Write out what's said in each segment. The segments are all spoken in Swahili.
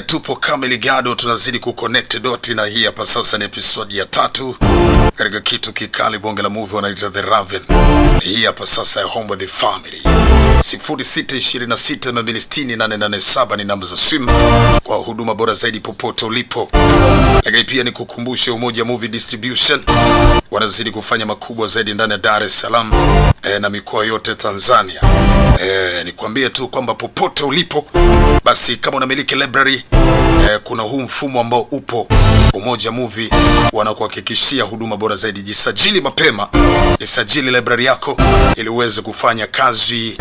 Tupo kamili gado, tunazidi kuconnect doti, na hii hapa sasa ni episode ya 3 katika kitu kikali bonge la movie wanaita The Raven. Hii hapa sasa ya Home with the Family. 0626 ni namba za simu kwa huduma bora zaidi popote ulipo. Lakini pia ni kukumbushe Umoja Movie Distribution wanazidi kufanya makubwa zaidi ndani ya Dar es Salaam na mikoa yote Tanzania. Nikwambie tu kwamba popote ulipo, basi kama unamiliki library, kuna huu mfumo ambao upo Umoja Movie wanakuhakikishia huduma bora zaidi. Jisajili mapema, jisajili library yako ili uweze kufanya kazi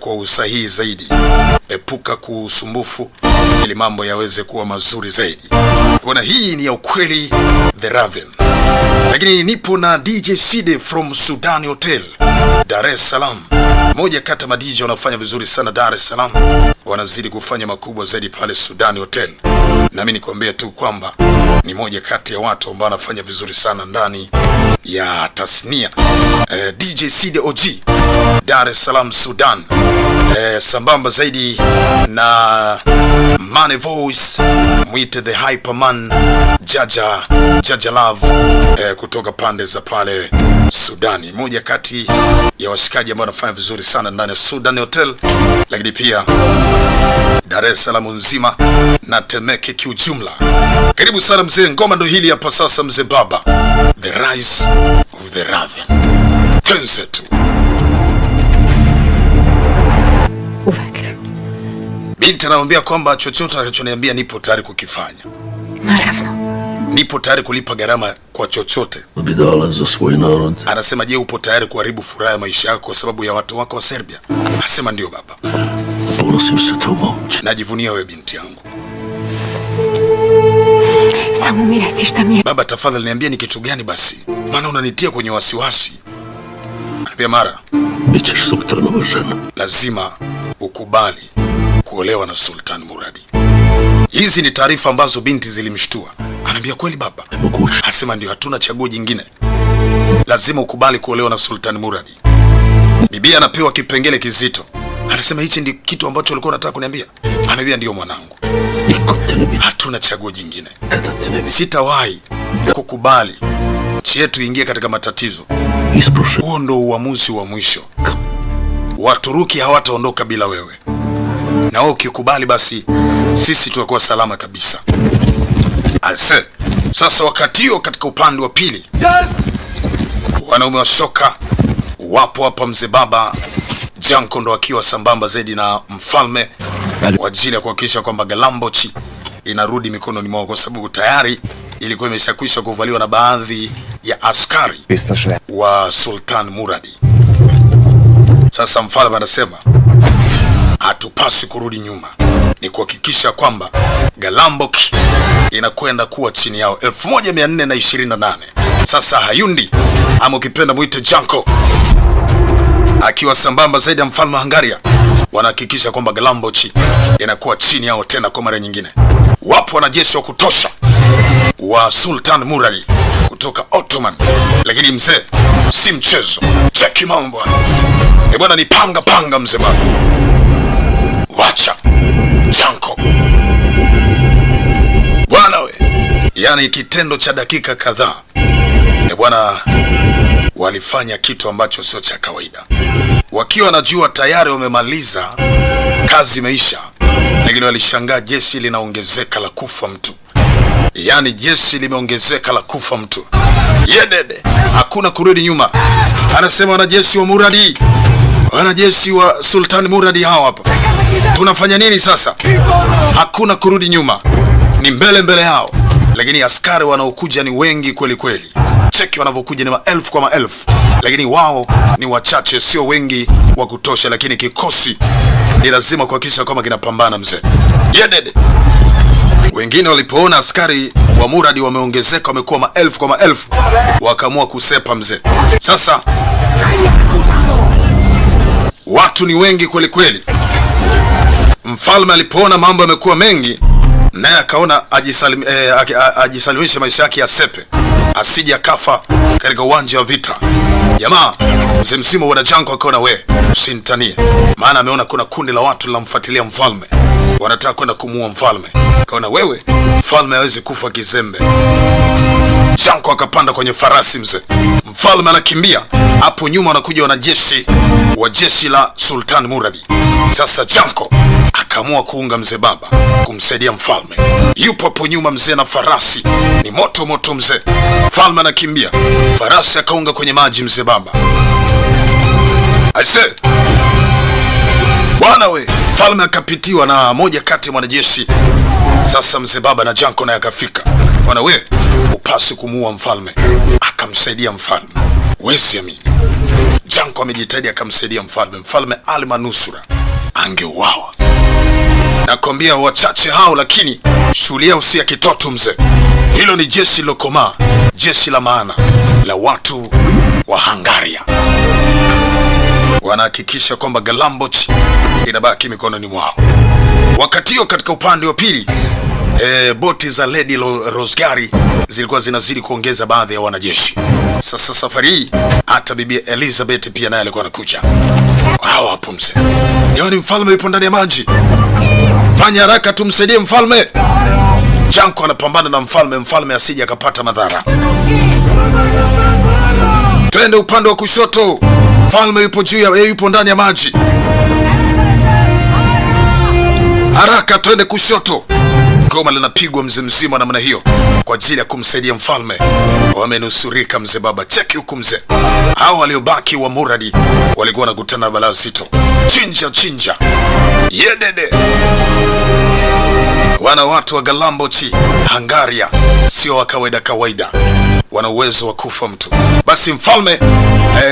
kwa usahihi zaidi. Epuka kusumbufu ili mambo yaweze kuwa mazuri zaidi. Bwana, hii ni ya ukweli The Raven. Lakini nipo na DJ Side from Sudan Hotel Dar es Salaam. Moja kati ya madj wanafanya vizuri sana Dar es Salaam, wanazidi kufanya makubwa zaidi pale Sudan Hotel. Na mimi nikwambia tu kwamba ni moja kati ya watu ambao wanafanya vizuri sana ndani ya tasnia. DJ Side OG Dar es Salaam Sudan, sambamba zaidi na Money Voice, mwite the Hyperman Jaja Love, kutoka pande za pale Sudani. Moja kati ya washikaji ambao wanafanya vizuri sana ndani ya Sudan Hotel, lakini pia Dar es Salaam nzima na Temeke kiujumla. Karibu sana mzee, ngoma ndo hili hapa sasa mzee baba. The Rise of the Raven. Tenze tu. Binti anamwambia kwamba chochote anachoniambia nipo tayari kukifanya. Nipo tayari kulipa gharama kwa chochote. Anasema, je, upo tayari kuharibu furaha ya maisha yako kwa sababu ya watu wako wa Serbia? Anasema ndio baba. Najivunia wewe binti yangu. Baba tafadhali niambie ni kitu gani basi, maana unanitia kwenye wasiwasi. Anambia Mara, lazima ukubali kuolewa na Sultan Muradi. Hizi ni taarifa ambazo binti zilimshtua. Anambia kweli baba? Asema ndio, hatuna chaguo jingine, lazima ukubali kuolewa na Sultan Muradi. Bibi anapewa kipengele kizito. Anasema hichi ndi kitu ambacho ulikuwa unataka kuniambia? Anambia ndio mwanangu, hatuna chaguo jingine. Sitawahi kukubali nchi yetu ingie katika matatizo. Huo ndo uamuzi wa mwisho. Waturuki hawataondoka bila wewe, na wewe ukikubali basi sisi tutakuwa salama kabisa. Ase, sasa wakati huo katika upande wa pili, wanaume wa soka wapo hapa. Mzee baba Janko ndo akiwa sambamba zaidi na mfalme kwa ajili ya kuhakikisha kwamba Galambochi inarudi mikononi mwao, kwa sababu tayari ilikuwa imeshakwisha kuvaliwa na baadhi ya askari wa Sultan Muradi. Sasa mfalme anasema hatupaswi kurudi nyuma, ni kuhakikisha kwamba Galambochi inakwenda kuwa chini yao. 1428. Sasa Hayundi ama ukipenda muite Janko akiwa sambamba zaidi ya mfalme wa Hungaria wanahakikisha kwamba Galambochi inakuwa chini yao tena kwa mara nyingine. Wapo wanajeshi wa kutosha wa Sultan Muradi kutoka Ottoman, lakini mzee si mchezo. Cheki mambo bwana, ni panga mzee bwana. Wacha Janko bwana we, yani kitendo cha dakika kadhaa bwana, walifanya kitu ambacho sio cha kawaida, wakiwa wanajua tayari wamemaliza kazi imeisha, lakini walishangaa jeshi linaongezeka la kufa mtu. Yani jeshi limeongezeka la kufa mtu. Yedede, hakuna kurudi nyuma. Anasema wanajeshi wa Muradi, wanajeshi wa Sultan Muradi hawa hapa, tunafanya nini sasa? Hakuna kurudi nyuma, ni mbele yao. Lakini askari wanaokuja ni wengi kweli kweli. Cheki wanavyokuja ni maelfu kwa maelfu, lakini wao ni wachache, sio wengi wa kutosha, lakini kikosi ni lazima kuhakikisha kama kinapambana mzee. Yedede. Wengine walipoona askari wa Muradi wameongezeka, wamekuwa maelfu kwa maelfu, wakaamua kusepa mzee. Sasa watu ni wengi kweli kweli. Mfalme alipoona mambo yamekuwa mengi, naye akaona ajisalimishe maisha yake ya sepe, asije akafa katika uwanja wa vita. Jamaa mzee mzima wa Janko akaona, we usinitanie, maana ameona kuna kundi la watu linamfuatilia mfalme, wanataka kwenda kumuua mfalme. Kaona wewe mfalme hawezi kufa kizembe. Janko akapanda kwenye farasi mzee. Mfalme anakimbia, hapo nyuma anakuja wanajeshi wa jeshi la Sultan Muradi. Sasa Janko akaamua kuunga mzee baba kumsaidia mfalme. Yupo hapo nyuma mzee na farasi ni moto moto mzee. Mfalme anakimbia, farasi akaunga kwenye maji mzee baba. Aise bwana we, mfalme akapitiwa na moja kati ya wanajeshi. Sasa mzee baba na Janko naye akafika. Bwana we, upasi kumuua mfalme. Akamsaidia mfalme. Wezi amini, Janko amejitahidi akamsaidia mfalme. Mfalme almanusura angeuawa. Nakwambia wachache hao, lakini shughuli yao si ya kitoto mzee. Hilo ni jeshi lokomaa, jeshi la maana la watu wa Hungaria. Wanahakikisha kwamba Galamboch inabaki mikononi mwao. Wakati hiyo katika upande wa pili, boti za Lady Rosgari zilikuwa zinazidi kuongeza baadhi ya wanajeshi. Sasa safari hii hata bibi Elizabeth pia naye alikuwa anakuja. Hao hapo mzee. Yaani mfalme yupo ndani ya maji. Fanya haraka tumsaidie mfalme. Janko anapambana na mfalme, mfalme asije akapata madhara. Twende upande wa kushoto. Mfalme yupo juu ya, yupo ndani ya maji. Haraka twende kushoto. Ngoma linapigwa mzee mzima namna hiyo kwa ajili ya kumsaidia mfalme. Wamenusurika mzee baba. Cheki huku mzee. Hao waliobaki wa Muradi walikuwa wanakutana na balaa zito. Chinja chinja. Yedede. Wana watu wa Galambochi, Hungaria sio wa kawaida. Wana uwezo wa kufa mtu. Basi mfalme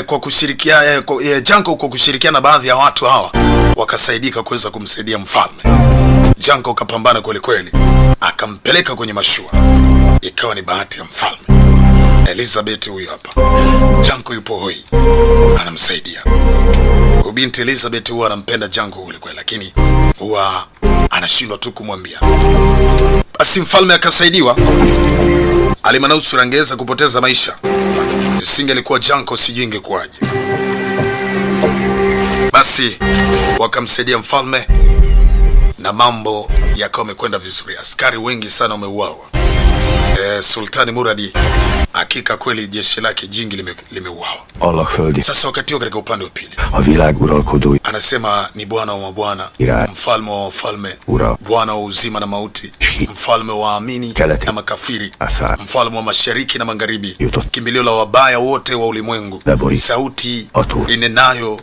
kwa kushirikiana Janko kwa kushirikiana na baadhi ya watu hawa wakasaidika kuweza kumsaidia mfalme. Janko kapambana kweli kweli, akampeleka kwenye mashua. Ikawa ni bahati ya mfalme. Elizabeth huyu hapa. Janko yupo hoi, anamsaidia. Binti Elizabeth huwa anampenda Janko kweli kweli, lakini huwa anashindwa tu kumwambia. Basi mfalme akasaidiwa. Alimanusura angeweza kupoteza maisha. Isingelikuwa Janko sijui ingekuwaje. Basi wakamsaidia mfalme na mambo yakawa yamekwenda vizuri. Askari wengi sana wameuawa. Sultani Muradi hakika kweli jeshi lake jingi limeuawa. Sasa wakati katika upande wa pili, anasema ni bwana wa mabwana, mfalme wa wafalme, bwana wa uzima na mauti, mfalme wa amini na makafiri, mfalme wa mashariki na magharibi, kimbilio la wabaya wote wa ulimwengu, sauti inenayo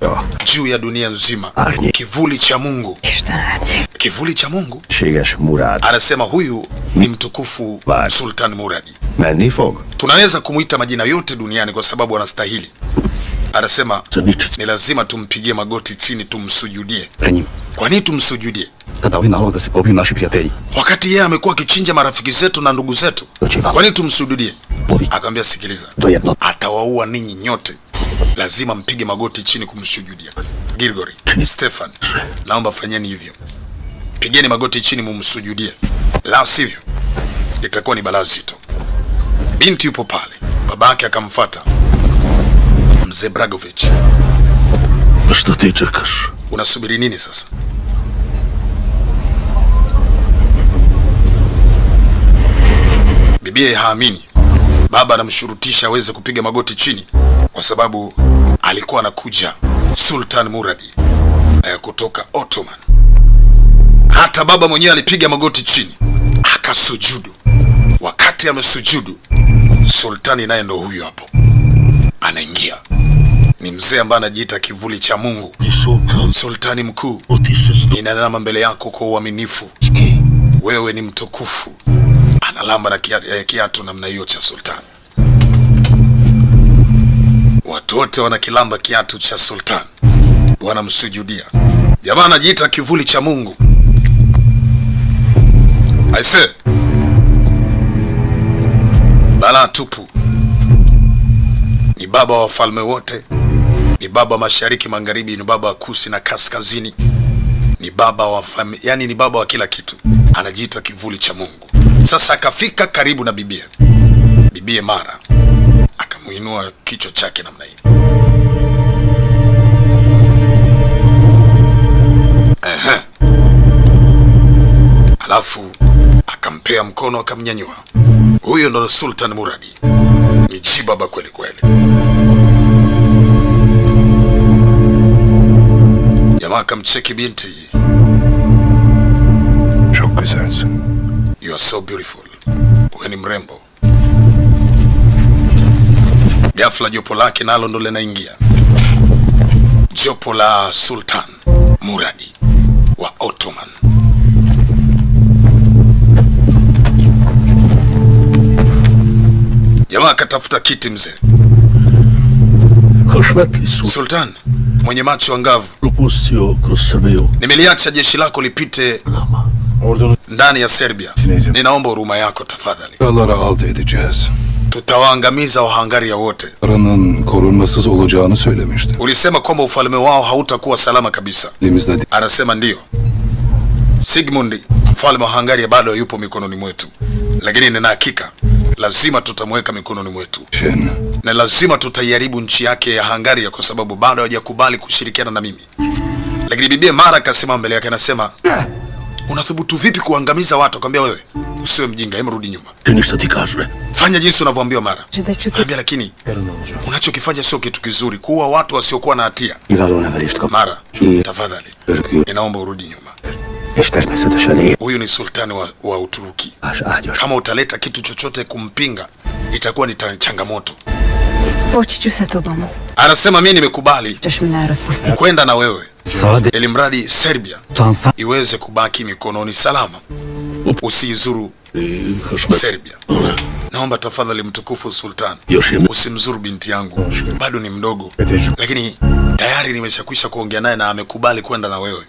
juu ya dunia nzima, kivuli cha Mungu. Kivuli cha Mungu. Anasema huyu ni mtukufu Sultan Muradi. Tunaweza kumuita majina yote duniani kwa sababu anastahili. Anasema ni lazima tumpigie magoti chini tumsujudie. Kwa nini tumsujudie? Wakati yeye amekuwa akichinja marafiki zetu na ndugu zetu. Kwa nini tumsujudie? Akamwambia sikiliza, atawaua ninyi nyote. Lazima mpige magoti chini kumsujudia. Grigori, Stefan, naomba fanyeni hivyo. Pigeni magoti chini mumsujudie. La sivyo itakuwa ni balaa zito. Binti yupo pale. Babake akamfuata. Mzee Bragovich. Unasubiri nini sasa? Bibiye haamini. Baba anamshurutisha aweze kupiga magoti chini kwa sababu alikuwa anakuja Sultan Muradi kutoka Ottoman. Hata baba mwenyewe alipiga magoti chini akasujudu. Wakati amesujudu, sultani naye ndo huyo hapo anaingia. Ni mzee ambaye anajiita kivuli cha Mungu. Sultani mkuu, ninanama mbele yako kwa uaminifu. Wewe ni mtukufu. Analamba na kiatu namna hiyo cha sultani. Watu wote wanakilamba kiatu cha sultani, wanamsujudia. Jamaa anajiita kivuli cha Mungu. Aise, balaa tupu. Ni baba wa wafalme wote, ni baba wa mashariki magharibi, ni baba wa kusi na kaskazini, ni baba wa yani ni baba wa kila kitu. Anajiita kivuli cha Mungu. Sasa akafika karibu na bibie Mara, akamuinua kichwa chake namna hii. Alafu akampea mkono akamnyanyua. Huyo ndo Sultan Muradi. Ni jibaba kweli kweli. Jamaa akamcheki binti. Çok güzelsin. You are so beautiful. Wewe ni mrembo. Ghafla jopo lake nalo ndo linaingia. Jopo la Sultan Muradi wa Ottoman. Jamaa akatafuta kiti mzee. Sultan, mwenye macho angavu. Nimeliacha jeshi lako lipite ndani ya Serbia. Ninaomba huruma yako tafadhali. Tutawaangamiza Wahangaria wote. Ulisema kwamba ufalme wao hautakuwa salama kabisa. Anasema ndio. Sigmund, mfalme wa Hungaria, bado yupo mikononi mwetu. Lakini nina hakika lazima tutamweka mikononi mwetu. Na lazima tutaiharibu nchi yake ya Hungaria kwa sababu bado hajakubali kushirikiana na mimi. Lakini bibi Mara akasema mbele yake, anasema, unathubutu vipi kuangamiza watu? Akamwambia, wewe usiwe mjinga, hebu rudi nyuma. Fanya jinsi unavyoambiwa Mara. Akamwambia, lakini unachokifanya sio kitu kizuri, kuua watu wasiokuwa na hatia. Mara, tafadhali ninaomba urudi nyuma. Huyu ni sultani wa Uturuki. Kama utaleta kitu chochote kumpinga, itakuwa ni changamoto. Anasema mimi nimekubali kwenda na wewe, ili mradi Serbia iweze kubaki mikononi salama. Usiizuru Serbia. Naomba tafadhali mtukufu sultan, usimzuru binti yangu, bado ni mdogo. Lakini tayari nimeshakwisha kuongea naye na amekubali kwenda na wewe.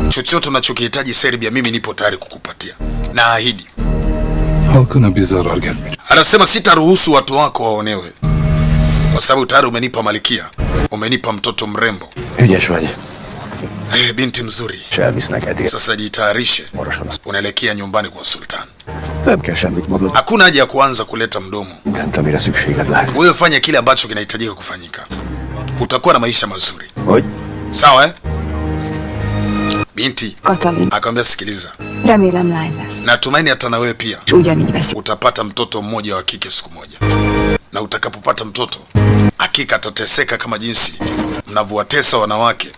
Chochote unachokihitaji Serbia, mimi nipo tayari kukupatia. Na ahidi. Anasema sitaruhusu watu wako waonewe. Kwa sababu tayari umenipa malikia, umenipa mtoto mrembo. Binti mzuri. Sasa jitayarishe. Unaelekea nyumbani kwa sultan. Hakuna haja ya kuanza kuleta mdomo. Wewe fanya kile ambacho kinahitajika kufanyika. Utakuwa na maisha mazuri. Sawa eh? Binti akamwambia, sikiliza. Natumaini hata na wewe pia utapata mtoto mmoja wa kike siku moja. Na utakapopata mtoto, hakika atateseka kama jinsi mnavyowatesa wanawake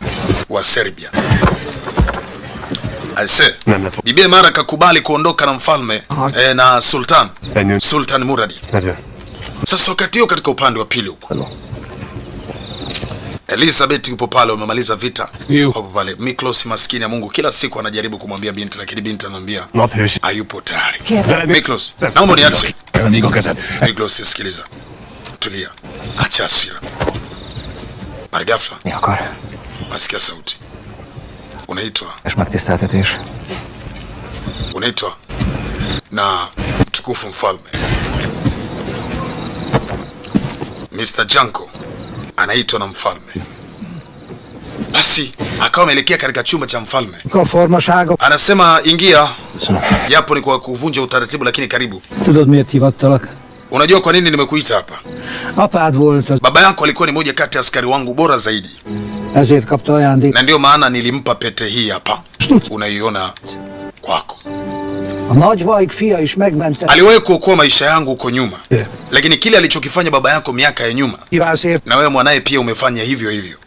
wa Serbia. Aise, bibi Mara kakubali kuondoka na mfalme na Sultan Muradi. Sasa wakati huo katika upande wa pili huko, Elizabeth yupo pale, wamemaliza vita. Hapo pale Miklos maskini ya Mungu kila siku anajaribu kumwambia binti, lakini binti anamwambia hayupo tayari. Miklos, naomba niache. Miklos, sikiliza. Tulia. Acha hasira. Mara ghafla nasikia sauti. Unaitwa na mtukufu mfalme. Mr. Janko anaitwa na mfalme. Basi akawa ameelekea katika chumba cha mfalme. Anasema ingia, japo ni kwa kuvunja utaratibu, lakini karibu. Unajua kwa nini nimekuita hapa? Baba yako alikuwa ni moja kati ya askari wangu bora zaidi, na ndio maana nilimpa pete hii hapa, unaiona kwako. Aliwahi kuokoa maisha yangu huko nyuma, lakini kile alichokifanya baba yako miaka ya nyuma, na wewe mwanae pia umefanya hivyo hivyo.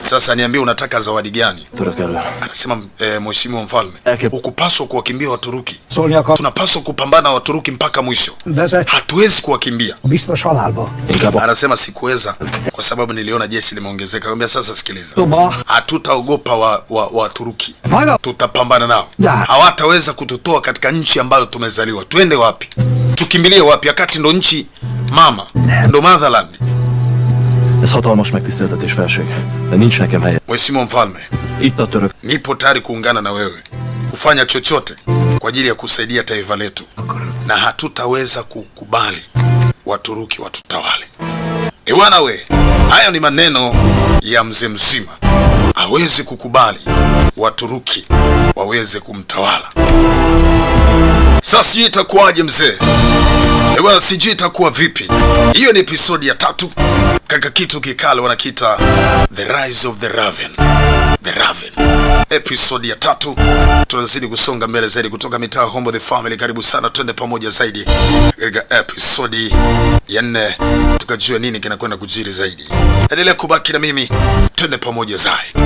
Sasa niambie, unataka zawadi gani? Anasema mheshimiwa mfalme, ukupaswa kuwakimbia Waturuki. Tunapaswa kupambana na Waturuki mpaka mwisho. Hatuwezi kuwakimbia. Anasema sikuweza kwa sababu niliona jeshi limeongezeka. Akamwambia sasa sikiliza. Hatutaogopa Waturuki. Tutapambana nao. Hawataweza kututoa katika nchi ambayo tumezaliwa. Twende wapi? Tukimbilie wapi? Wakati ndo nchi mama, ndo motherland. Ez hatalmas megtiszteltetés, felség, de nincs nekem helye. Mheshimiwa mfalme, itt a török. Nipo tayari kuungana na wewe kufanya chochote kwa ajili ya kusaidia taifa letu, na hatutaweza kukubali Waturuki watutawale. Ewana we, haya ni maneno ya mzee mzima. Hawezi kukubali Waturuki waweze kumtawala. Sasa itakuwaje mzee? Bwana, sijui itakuwa vipi. Hiyo ni episodi ya 3. Kaka kitu kikale wanakiita The Rise of the Raven. The Raven. Episodi ya 3. Tunazidi kusonga mbele zaidi kutoka mitaa Hombo the Family. Karibu sana, twende pamoja zaidi katika episodi ya 4 tukajua nini kinakwenda kujiri zaidi. Endelea kubaki na mimi, twende pamoja zaidi.